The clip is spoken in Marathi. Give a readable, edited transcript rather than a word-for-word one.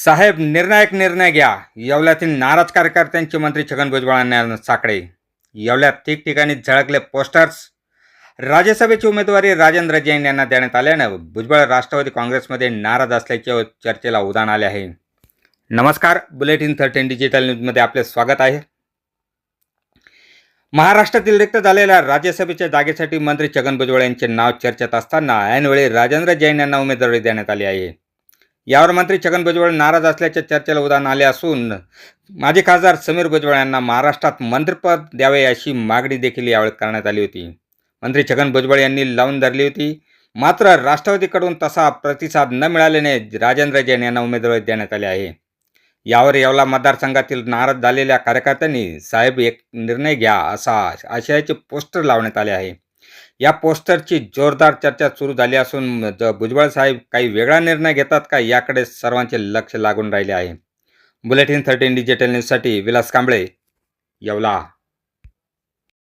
साहेब निर्णायक निर्णय घ्या. येवल्यातील नाराज कार्यकर्त्यांचे मंत्री छगन भुजबळांना साकडे. येवल्यात ठिकठिकाणी झळकले पोस्टर्स. राज्यसभेची उमेदवारी राजेंद्र जैन यांना देण्यात आल्यानं भुजबळ राष्ट्रवादी काँग्रेसमध्ये नाराज असल्याचे चर्चेला उधाण आले आहे. नमस्कार, बुलेटिन 13 डिजिटल न्यूजमध्ये आपले स्वागत आहे. महाराष्ट्रातील रिक्त झालेल्या राज्यसभेच्या जागेसाठी मंत्री छगन भुजबळ यांचे नाव चर्चेत असताना ऐनवेळी राजेंद्र जैन यांना उमेदवारी देण्यात आली आहे. यावर मंत्री छगन भुजबळ नाराज असल्याच्या चर्चेला उधाण आले असून माजी खासदार समीर भुजबळ यांना महाराष्ट्रात मंत्रिपद द्यावे अशी मागणी देखील यावेळी करण्यात आली होती. मंत्री छगन भुजबळ यांनी लावून धरली होती. मात्र राष्ट्रवादीकडून तसा प्रतिसाद न मिळाल्याने राजेंद्र जैन यांना उमेदवारी देण्यात आली आहे. यावर येवला मतदारसंघातील नाराज झालेल्या कार्यकर्त्यांनी साहेब एक निर्णय घ्या असा आशयाचे पोस्टर लावण्यात आले आहे. या पोस्टरची जोरदार चर्चा सुरू झाली असून भुजबळ साहेब काही वेगळा निर्णय घेतात का याकडे सर्वांचे लक्ष लागून राहिले आहे. बुलेटिन 13 डिजिटल न्यूजसाठी विलास कांबळे, येवला.